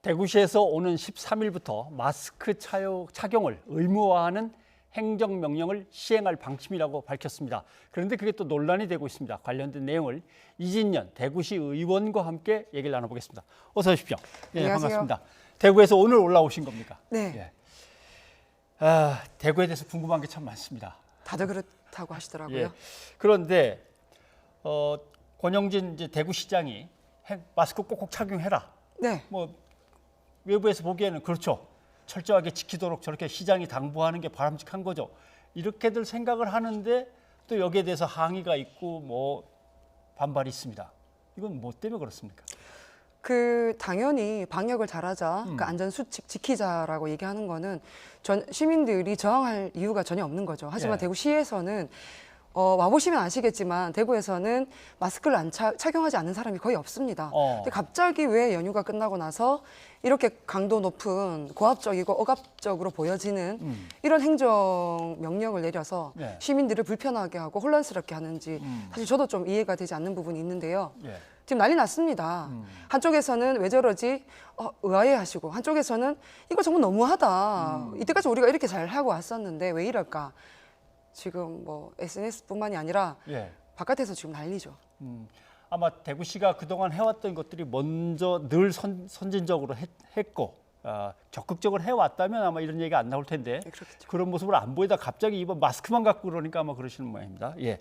대구시에서 오는 13일부터 마스크 착용을 의무화하는 행정명령을 시행할 방침이라고 밝혔습니다. 그런데 그게 또 논란이 되고 있습니다. 관련된 내용을 이진년 대구시 의원과 함께 얘기를 나눠보겠습니다. 어서 오십시오. 예, 반갑습니다. 대구에서 오늘 올라오신 겁니까? 네. 예. 대구에 대해서 궁금한 게 참 많습니다. 다들 그렇다고 하시더라고요. 예. 그런데 권영진 이제 대구시장이 마스크 꼭꼭 착용해라. 네. 뭐 외부에서 보기에는 그렇죠. 철저하게 지키도록 저렇게 시장이 당부하는 게 바람직한 거죠. 이렇게들 생각을 하는데 또 여기에 대해서 항의가 있고 뭐 반발이 있습니다. 이건 뭐 때문에 그렇습니까? 당연히 방역을 잘하자, 안전 수칙 지키자라고 얘기하는 거는 시민들이 저항할 이유가 전혀 없는 거죠. 하지만 예. 대구시에서는 와보시면 아시겠지만 대구에서는 마스크를 착용하지 않는 사람이 거의 없습니다. 근데 갑자기 왜 연휴가 끝나고 나서 이렇게 강도 높은 고압적이고 억압적으로 보여지는 이런 행정 명령을 내려서 예. 시민들을 불편하게 하고 혼란스럽게 하는지 사실 저도 좀 이해가 되지 않는 부분이 있는데요. 예. 지금 난리 났습니다. 한쪽에서는 왜 저러지? 의아해하시고 한쪽에서는 이거 정말 너무하다. 이때까지 우리가 이렇게 잘 하고 왔었는데 왜 이럴까? 지금 뭐 SNS뿐만이 아니라 예. 바깥에서 지금 난리죠. 아마 대구시가 그동안 해왔던 것들이 먼저 늘 선진적으로 했고 적극적으로 해왔다면 아마 이런 얘기가 안 나올 텐데 네, 그렇겠죠. 그런 모습을 안 보이다 갑자기 이번 마스크만 갖고 그러니까 아마 그러시는 모양입니다. 예.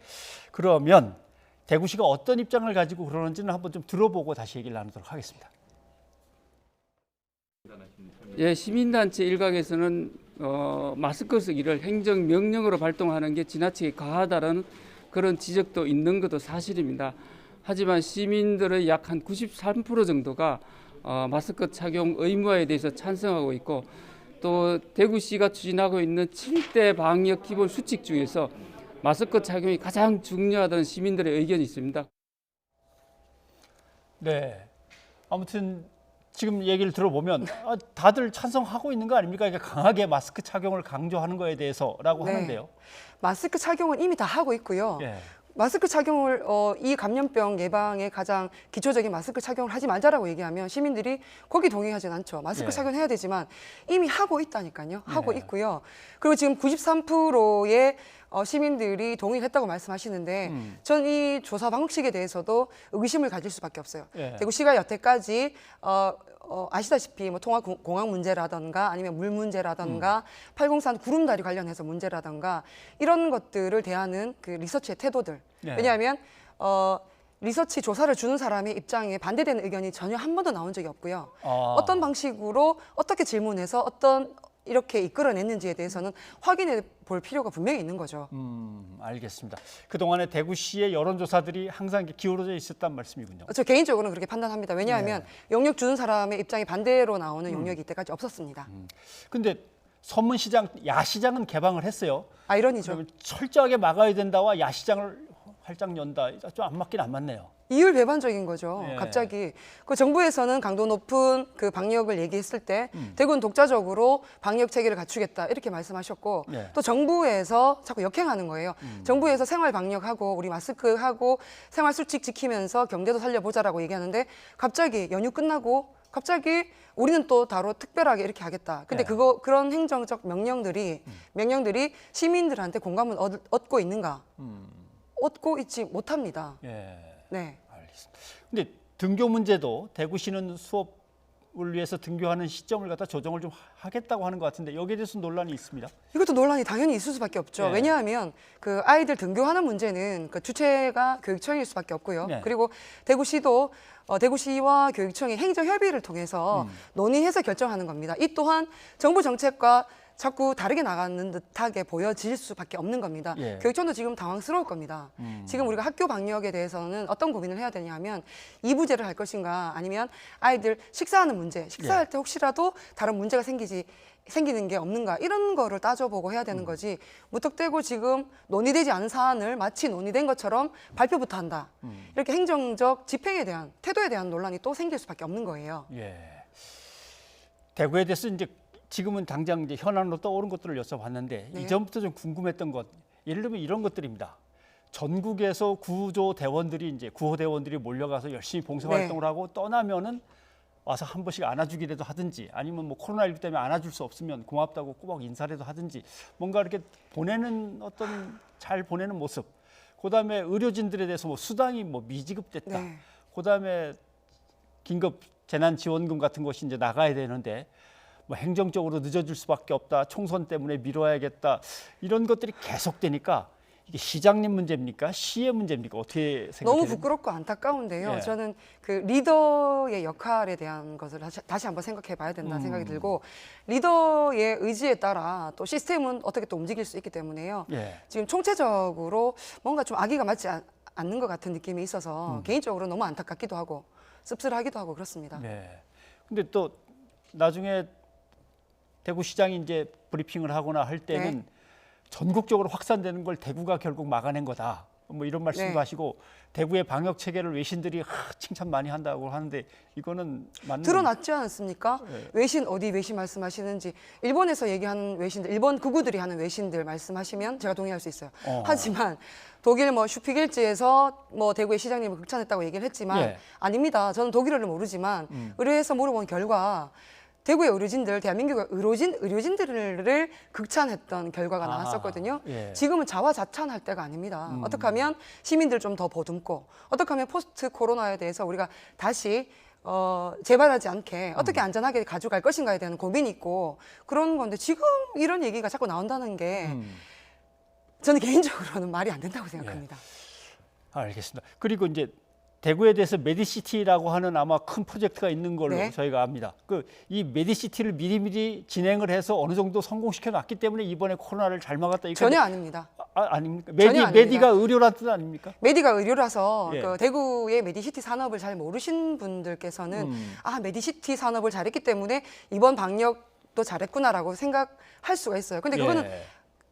그러면 대구시가 어떤 입장을 가지고 그러는지는 한번 좀 들어보고 다시 얘기를 나누도록 하겠습니다. 예, 시민단체 일각에서는 마스크 쓰기를 행정명령으로 발동하는 게 지나치게 과하다는 그런 지적도 있는 것도 사실입니다. 하지만 시민들의 약 한 93% 정도가 마스크 착용 의무화에 대해서 찬성하고 있고 또 대구시가 추진하고 있는 7대 방역 기본 수칙 중에서 마스크 착용이 가장 중요하다는 시민들의 의견이 있습니다. 네. 아무튼 지금 얘기를 들어보면 다들 찬성하고 있는 거 아닙니까? 이게 강하게 마스크 착용을 강조하는 거에 대해서라고 네. 하는데요. 마스크 착용은 이미 다 하고 있고요. 예. 마스크 착용을 이 감염병 예방에 가장 기초적인 마스크 착용을 하지 말자라고 얘기하면 시민들이 거기 동의하진 않죠. 마스크 예. 착용해야 되지만 이미 하고 있다니까요. 하고 예. 있고요. 그리고 지금 93%의 시민들이 동의했다고 말씀하시는데 전 이 조사 방식에 대해서도 의구심을 가질 수밖에 없어요. 예. 대구시가 여태까지 아시다시피 뭐 통화공항 문제라든가 아니면 물 문제라든가 803 구름다리 관련해서 문제라든가 이런 것들을 대하는 그 리서치의 태도들. 예. 왜냐하면 리서치 조사를 주는 사람의 입장에 반대되는 의견이 전혀 한 번도 나온 적이 없고요. 어떤 방식으로 어떻게 질문해서 이렇게 이끌어냈는지에 대해서는 확인해 볼 필요가 분명히 있는 거죠. 알겠습니다. 그동안에 대구시의 여론조사들이 항상 이렇게 기울어져 있었단 말씀이군요. 저 개인적으로는 그렇게 판단합니다. 왜냐하면 용역 주는 사람의 입장이 반대로 나오는 용역이 이때까지 없었습니다. 근데 서문시장, 야시장은 개방을 했어요. 아이러니죠. 그러면 철저하게 막아야 된다와 야시장을 활짝 연다. 좀 안 맞긴 안 맞네요. 이율 배반적인 거죠. 예. 갑자기 그 정부에서는 강도 높은 그 방역을 얘기했을 때 대구는 독자적으로 방역 체계를 갖추겠다 이렇게 말씀하셨고 예. 또 정부에서 자꾸 역행하는 거예요. 정부에서 생활 방역하고 우리 마스크하고 생활 수칙 지키면서 경제도 살려보자라고 얘기하는데 갑자기 연휴 끝나고 갑자기 우리는 또 다로 특별하게 이렇게 하겠다. 근데 예. 그런 행정적 명령들이 시민들한테 공감을 얻고 있는가? 얻고 있지 못합니다. 예. 네. 알겠습니다. 근데 등교 문제도 대구시는 수업을 위해서 등교하는 시점을 갖다 조정을 좀 하겠다고 하는 것 같은데 여기에 대해서 논란이 있습니다. 이것도 논란이 당연히 있을 수밖에 없죠. 네. 왜냐하면 그 아이들 등교하는 문제는 그 주체가 교육청일 수밖에 없고요. 네. 그리고 그리고 대구시와 교육청이 행정협의를 통해서 논의해서 결정하는 겁니다. 이 또한 정부 정책과 자꾸 다르게 나가는 듯하게 보여질 수밖에 없는 겁니다. 예. 교육청도 지금 당황스러울 겁니다. 지금 우리가 학교 방역에 대해서는 어떤 고민을 해야 되냐 하면 이부제를 할 것인가 아니면 아이들 식사하는 문제, 식사할 예. 때 혹시라도 다른 문제가 생기는 게 없는가 이런 거를 따져보고 해야 되는 거지 무턱대고 지금 논의되지 않은 사안을 마치 논의된 것처럼 발표부터 한다. 이렇게 행정적 집행에 대한 태도에 대한 논란이 또 생길 수밖에 없는 거예요. 예. 대구에 대해서 이제 지금은 당장 이제 현안으로 떠오른 것들을 여쭤봤는데 네. 이전부터 좀 궁금했던 것, 예를 들면 이런 것들입니다. 전국에서 구호대원들이 몰려가서 열심히 봉사활동을 네. 하고 떠나면은 와서 한 번씩 안아주기라도 하든지 아니면 뭐 코로나19 때문에 안아줄 수 없으면 고맙다고 꼬박 인사라도 하든지 뭔가 이렇게 보내는 어떤 잘 보내는 모습. 그다음에 의료진들에 대해서 뭐 수당이 뭐 미지급됐다. 네. 그다음에 긴급 재난지원금 같은 것이 이제 나가야 되는데 뭐 행정적으로 늦어질 수밖에 없다. 총선 때문에 미뤄야겠다. 이런 것들이 계속되니까 이게 시장님 문제입니까? 시의 문제입니까? 어떻게 생각해요? 너무 부끄럽고 안타까운데요. 예. 저는 그 리더의 역할에 대한 것을 다시 한번 생각해 봐야 된다는 생각이 들고 리더의 의지에 따라 또 시스템은 어떻게 또 움직일 수 있기 때문에요. 예. 지금 총체적으로 뭔가 좀 아기가 맞지 않는 것 같은 느낌이 있어서 개인적으로 너무 안타깝기도 하고 씁쓸하기도 하고 그렇습니다. 네. 근데 또 나중에 대구시장이 이제 브리핑을 하거나 할 때는 네. 전국적으로 확산되는 걸 대구가 결국 막아낸 거다. 뭐 이런 말씀도 네. 하시고 대구의 방역 체계를 외신들이 칭찬 많이 한다고 하는데 이거는 맞는 드러났지 않습니까? 네. 외신 어디 외신 말씀하시는지 일본에서 얘기하는 외신들, 일본 극우들이 하는 외신들 말씀하시면 제가 동의할 수 있어요. 하지만 독일 뭐 슈피겔지에서 뭐 대구의 시장님을 극찬했다고 얘기를 했지만 예. 아닙니다. 저는 독일어를 모르지만 의뢰해서 물어본 결과 대구의 의료진들, 대한민국의 의료진들을 극찬했던 결과가 나왔었거든요. 예. 지금은 자화자찬할 때가 아닙니다. 어떻게 하면 시민들 좀 더 보듬고 어떻게 하면 포스트 코로나에 대해서 우리가 다시 재발하지 않게 어떻게 안전하게 가져갈 것인가에 대한 고민이 있고 그런 건데 지금 이런 얘기가 자꾸 나온다는 게 저는 개인적으로는 말이 안 된다고 생각합니다. 알겠습니다. 그리고 이제 대구에 대해서 메디시티라고 하는 아마 큰 프로젝트가 있는 걸로 네. 저희가 압니다. 이 메디시티를 미리미리 진행을 해서 어느 정도 성공시켜 놨기 때문에 이번에 코로나를 잘 막았다. 이거 전혀 아닙니다. 아닙니까? 전혀 아닙니다. 메디가 의료란 뜻 아닙니까? 메디가 의료라서 예. 그 대구의 메디시티 산업을 잘 모르신 분들께서는 메디시티 산업을 잘했기 때문에 이번 방역도 잘했구나라고 생각할 수가 있어요. 근데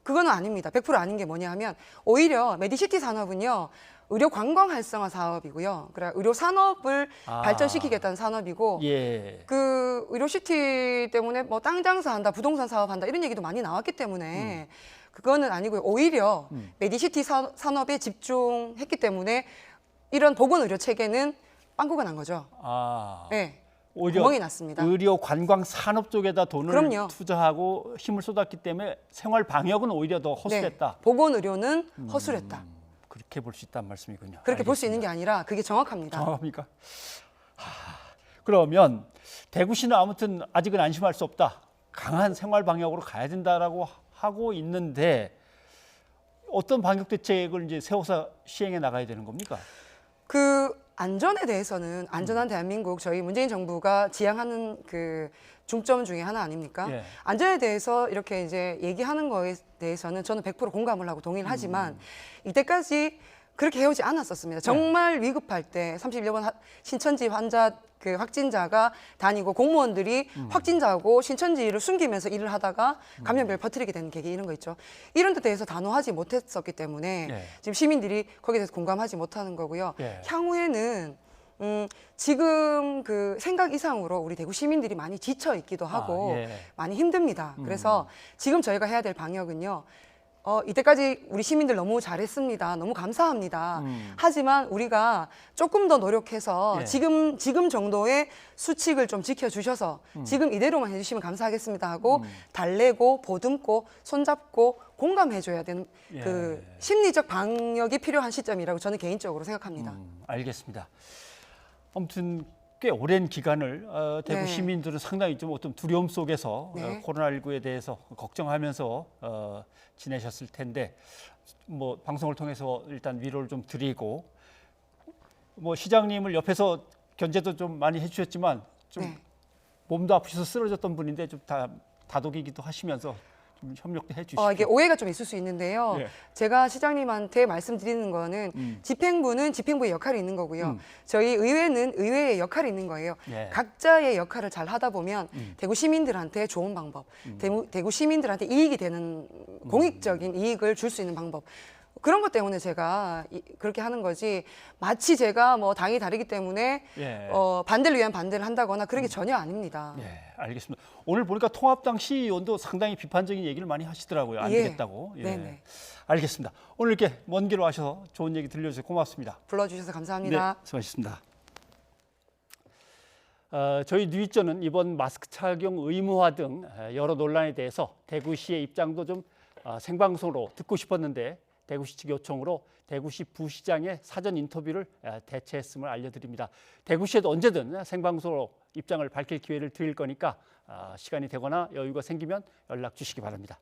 그거는 아닙니다. 100% 아닌 게 뭐냐 하면 오히려 메디시티 산업은요. 의료 관광 활성화 사업이고요. 그래 의료 산업을 발전시키겠다는 산업이고 예. 그 의료시티 때문에 뭐 땅 장사한다, 부동산 사업한다 이런 얘기도 많이 나왔기 때문에 그거는 아니고요. 오히려 메디시티 산업에 집중했기 때문에 이런 보건의료 체계는 빵꾸가 난 거죠. 네. 오히려 구멍이 났습니다. 의료 관광 산업 쪽에다 돈을 그럼요. 투자하고 힘을 쏟았기 때문에 생활 방역은 오히려 더 허술했다. 네. 보건의료는 허술했다. 그렇게 볼 수 있다는 말씀이군요. 그렇게 볼 수 있는 게 아니라 그게 정확합니다. 정확합니까? 그러면 대구시는 아무튼 아직은 안심할 수 없다. 강한 생활 방역으로 가야 된다라고 하고 있는데 어떤 방역 대책을 이제 세워서 시행해 나가야 되는 겁니까? 그 안전에 대해서는 안전한 대한민국 저희 문재인 정부가 지향하는 그 중점 중에 하나 아닙니까? 예. 안전에 대해서 이렇게 이제 얘기하는 거에 대해서는 저는 100% 공감을 하고 동의를 하지만 이때까지 그렇게 해오지 않았었습니다. 정말 위급할 때 31번 신천지 환자 그 확진자가 다니고 공무원들이 확진자하고 신천지를 숨기면서 일을 하다가 감염병을 퍼뜨리게 되는 계기 이런 거 있죠. 이런 데 대해서 단호하지 못했었기 때문에 예. 지금 시민들이 거기에 대해서 공감하지 못하는 거고요. 예. 향후에는 지금 그 생각 이상으로 우리 대구 시민들이 많이 지쳐 있기도 하고 예. 많이 힘듭니다. 그래서 지금 저희가 해야 될 방역은요. 이때까지 우리 시민들 너무 잘했습니다. 너무 감사합니다. 하지만 우리가 조금 더 노력해서 예. 지금 정도의 수칙을 좀 지켜주셔서 지금 이대로만 해주시면 감사하겠습니다 하고 달래고 보듬고 손잡고 공감해줘야 되는 예. 그 심리적 방역이 필요한 시점이라고 저는 개인적으로 생각합니다. 알겠습니다. 아무튼 꽤 오랜 기간을 대구 네. 시민들은 상당히 좀 어떤 두려움 속에서 네. 코로나19에 대해서 걱정하면서 지내셨을 텐데 뭐 방송을 통해서 일단 위로를 좀 드리고 뭐 시장님을 옆에서 견제도 좀 많이 해주셨지만 좀 네. 몸도 아프셔서 쓰러졌던 분인데 좀 다독이기도 하시면서 좀 협력도 해주시고 이게 오해가 좀 있을 수 있는데요. 예. 제가 시장님한테 말씀드리는 거는 집행부는 집행부의 역할이 있는 거고요. 저희 의회는 의회의 역할이 있는 거예요. 예. 각자의 역할을 잘 하다 보면 대구 시민들한테 좋은 방법, 대구 시민들한테 이익이 되는 공익적인 이익을 줄 수 있는 방법. 그런 것 때문에 제가 그렇게 하는 거지 마치 제가 뭐 당이 다르기 때문에 예. 반대를 위한 반대를 한다거나 그런 게 전혀 아닙니다. 네, 알겠습니다. 오늘 보니까 통합당 시의원도 상당히 비판적인 얘기를 많이 하시더라고요. 안 예. 되겠다고. 예. 네네. 알겠습니다. 오늘 이렇게 먼 길 와셔서 좋은 얘기 들려주셔서 고맙습니다. 불러주셔서 네, 감사합니다. 수고하셨습니다. 저희 뉴이전은 이번 마스크 착용 의무화 등 여러 논란에 대해서 대구시의 입장도 좀 생방송으로 듣고 싶었는데 대구시 측 요청으로 대구시 부시장의 사전 인터뷰를 대체했음을 알려드립니다. 대구시에도 언제든 생방송으로 입장을 밝힐 기회를 드릴 거니까 시간이 되거나 여유가 생기면 연락 주시기 바랍니다.